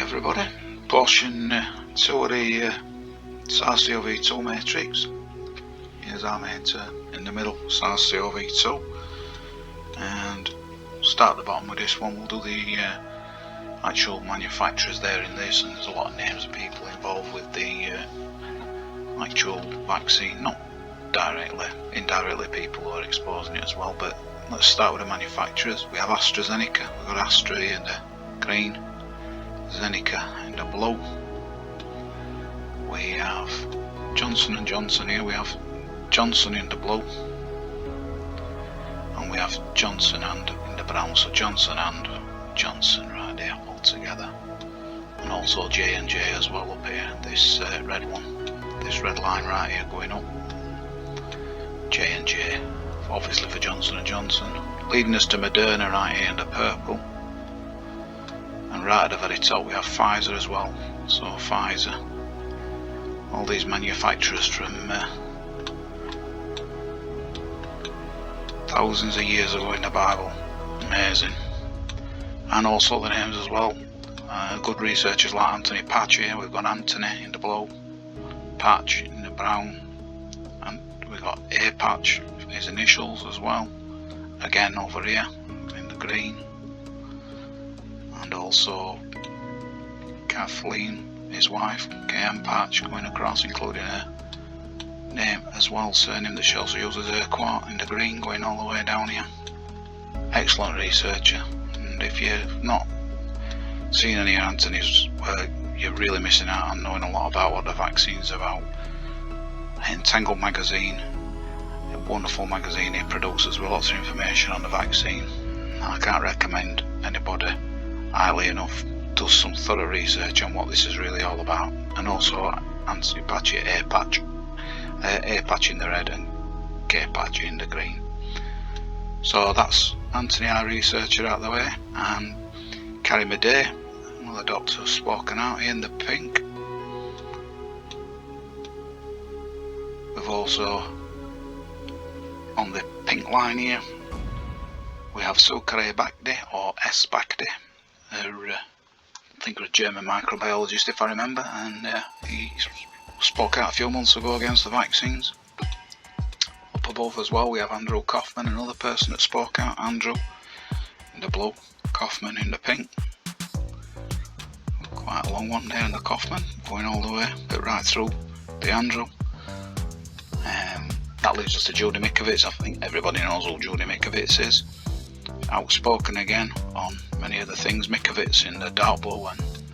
everybody, portion 2 of the Sars COV-2 matrix. Here's our main in the middle, Sars COV-2, and start at the bottom with this one. We'll do the actual manufacturers there in this, and there's a lot of names of people involved with the actual vaccine, not directly, indirectly people who are exposing it as well. But let's start with the manufacturers. We have AstraZeneca, we've got Astra in the green, Zeneca in the blue. We have Johnson & Johnson here, we have Johnson in the blue, and we have Johnson and in the brown, so Johnson and Johnson right there all together, and also J&J as well up here, this red one, this red line right here going up, J&J, obviously for Johnson & Johnson, leading us to Moderna right here in the purple, and right at the very top we have Pfizer as well, so Pfizer, all these manufacturers from thousands of years ago in the Bible, amazing, and also the names as well, good researchers like Anthony Patch here. We've got Anthony in the blue, Patch in the brown, and we've got A Patch, his initials as well, again over here in the green, and also Kathleen, his wife, KM Patch, going across, including her name as well, surname that she also uses, Urquhart in the green, going all the way down here. Excellent researcher, and if you've not seen any of Anthony's work, you're really missing out on knowing a lot about what the vaccine's about. Encoded magazine, a wonderful magazine he produces with lots of information on the vaccine. I can't recommend anybody highly enough does some thorough research on what this is really all about. And also Anthony Patch, A Patch in the red and K Patch in the green. So that's Anthony, our researcher, out of the way, and Carrie Madej, another doctor who's spoken out in the pink. We've also, on the pink line here, we have Sukare Bakde, or S Bakde, I think a German microbiologist if I remember, and he spoke out a few months ago against the vaccines. Up above as well we have Andrew Kaufman, another person that spoke out, Andrew in the blue, Kaufman in the pink. Quite a long one there in the Kaufman, going all the way, but right through the Andrew. That leads us to Judy Mikovits. I think everybody knows who Judy Mikovits is. Outspoken again on many of the things, Mikovits in the dark blue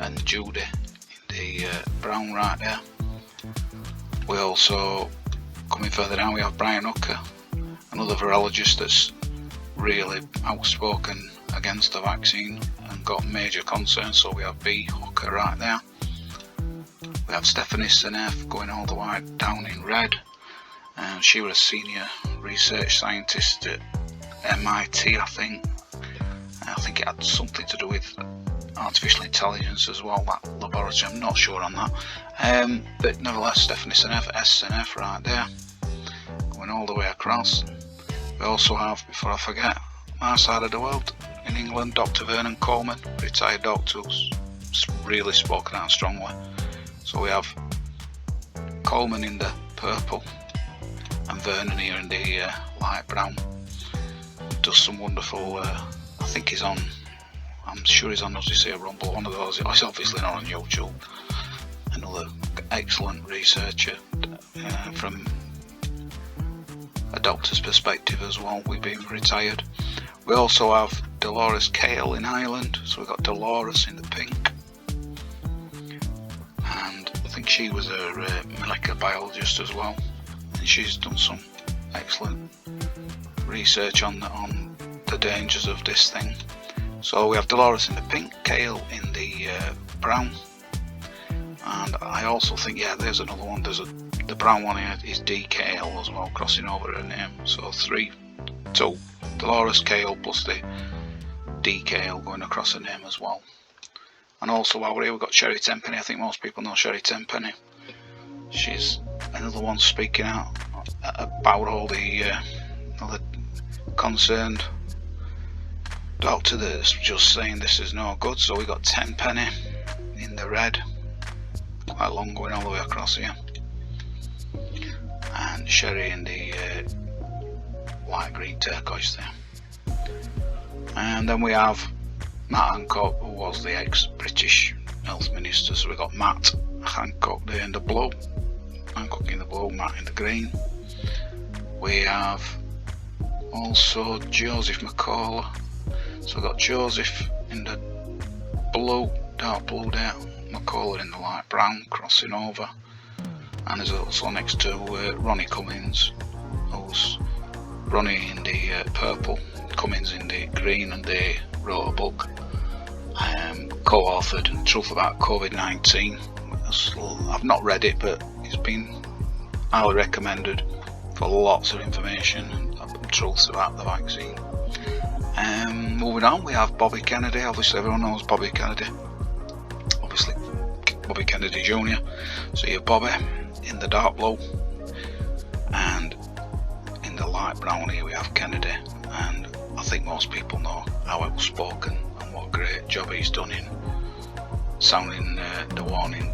and Judy in the brown right there. We also, coming further down, we have Brian Hooker, another virologist that's really outspoken against the vaccine and got major concerns, so we have B. Hooker right there. We have Stephanie Seneff going all the way down in red, and she was a senior research scientist at MIT, I think it had something to do with artificial intelligence as well, that laboratory, I'm not sure on that, but nevertheless Stephanie Seneff, SNF right there, going all the way across. We also have, before I forget, my side of the world in England, Dr. Vernon Coleman, retired doctor who's really spoken out strongly. So we have Coleman in the purple and Vernon here in the light brown. Does some wonderful, I think he's on, I'm sure he's on, as you say, a Rumble, one of those. He's obviously not on YouTube. Another excellent researcher from a doctor's perspective as well, we've been retired. We also have Dolores Cale in Ireland, so we've got Dolores in the pink, and I think she was a molecular biologist as well, and she's done some excellent research on the dangers of this thing. So we have Dolores in the pink, Cale in the brown, and I also think, yeah, there's another one, the brown one here is D. Cale as well, crossing over her name, so 2 Dolores Cale plus the D. Cale going across her name as well. And also while we're here, we've got Sherry Tenpenny. I think most people know Sherry Tenpenny. She's another one speaking out about all the other concerned doctor that's just saying this is no good. So we got Tenpenny in the red, quite long, going all the way across here, and Sherry in the light green turquoise there. And then we have Matt Hancock, who was the ex-British Health Minister. So we've got Matt Hancock there in the blue, Hancock in the blue, Matt in the green. We have also Joseph McCall. So we've got Joseph in the blue, dark blue there, McCall in the light brown, crossing over. And there's also next to Ronnie Cummins, who's Ronnie in the purple, Cummins in the green, and they wrote a book, co-authored, Truth About COVID-19. I've not read it, but it's been highly recommended for lots of information and truths about the vaccine. Moving on, we have Bobby Kennedy. Obviously everyone knows Bobby Kennedy, obviously Bobby Kennedy Jr. So you have Bobby in the dark blue, and in the light brown here we have Kennedy. And I think most people know how outspoken and what a great job he's done in sounding the warning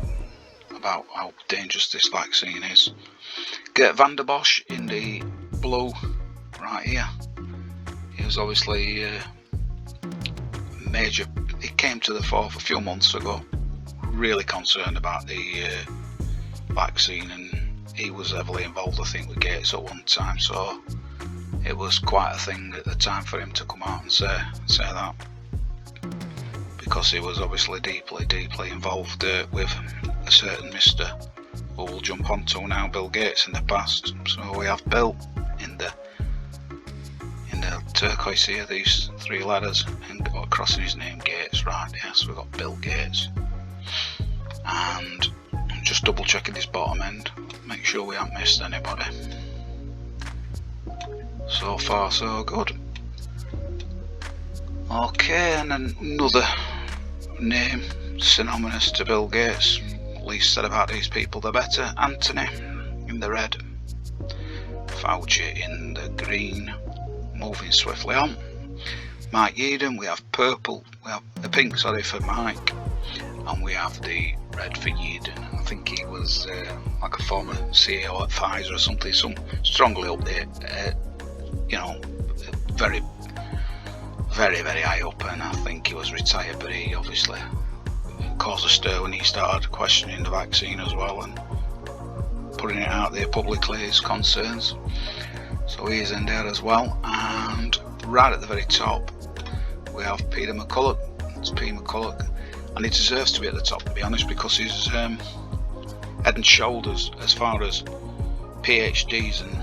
about how dangerous this vaccine is. Gert van der Bosch in the blue right here. He was obviously major. He came to the fore a few months ago, really concerned about the vaccine, and he was heavily involved, I think, with Gates at one time. So it was quite a thing at the time for him to come out and say that, because he was obviously deeply involved with a certain Mr. who we'll jump onto now, Bill Gates, in the past. So we have Bill in the turquoise here, these three letters, and crossing his name Gates right there. So we've got Bill Gates, and I'm just double checking this bottom end, make sure we haven't missed anybody. So far so good. Okay, and another name synonymous to Bill Gates, least said about these people the better. Anthony in the red, Fauci in the green. Moving swiftly on, Mike Yeadon, we have purple, we have the pink, sorry, for Mike, and we have the red for Yeadon. I think he was like a former CEO at Pfizer or something, some strongly up there, you know, very high up, and I think he was retired, but he obviously caused a stir when he started questioning the vaccine as well and putting it out there publicly, his concerns. So he's in there as well. And right at the very top we have Peter McCulloch. It's P. McCulloch, and he deserves to be at the top, to be honest, because he's head and shoulders as far as PhDs and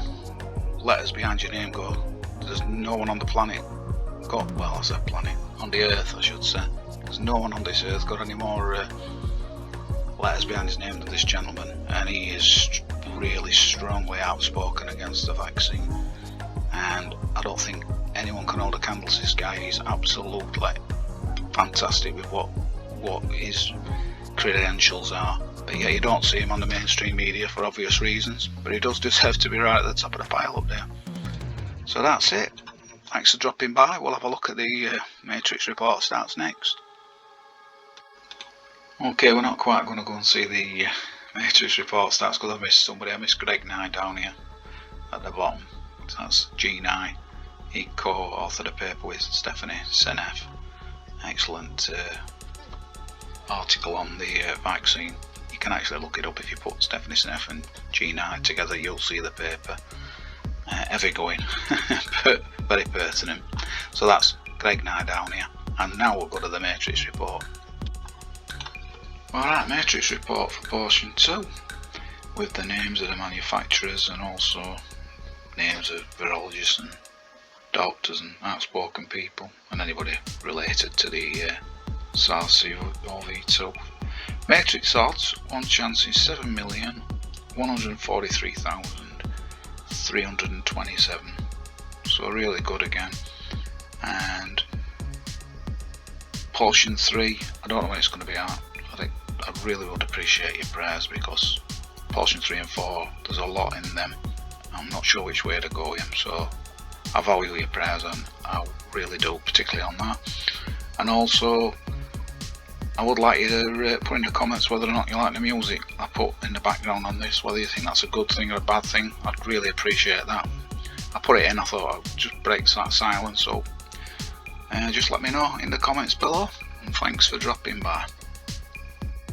letters behind your name go. There's no one on the planet got, well, I said planet, on the earth I should say, there's no one on this earth got any more letters behind his name than this gentleman, and he is really strongly outspoken against the vaccine, and I don't think anyone can hold a candle to this guy. He's absolutely fantastic with what his credentials are, but yeah, you don't see him on the mainstream media for obvious reasons, but he does deserve to be right at the top of the pile up there. So that's it. Thanks for dropping by. We'll have a look at the Matrix report. Starts next. Okay, we're not quite going to go and see the Matrix report starts because I missed somebody. I missed Greg Nye down here at the bottom. So that's G9. He co-authored a paper with Stephanie Seneff. Excellent article on the vaccine. You can actually look it up if you put Stephanie Seneff and G9 together. You'll see the paper. Ever going, but very pertinent. So that's Greg Nye down here. And now we'll go to the Matrix report. Alright, Matrix report for portion 2, with the names of the manufacturers and also names of virologists and doctors and outspoken people and anybody related to the SARS-CoV-2. Matrix odds, one chance in 7,143,327, so really good again. And portion 3, I don't know when it's going to be out. I really would appreciate your prayers, because portion 3 and 4, there's a lot in them. I'm not sure which way to go in, so I value your prayers, and I really do, particularly on that. And also I would like you to put in the comments whether or not you like the music I put in the background on this, whether you think that's a good thing or a bad thing. I'd really appreciate that. I put it in, I thought I'd just break that silence, so just let me know in the comments below, and thanks for dropping by.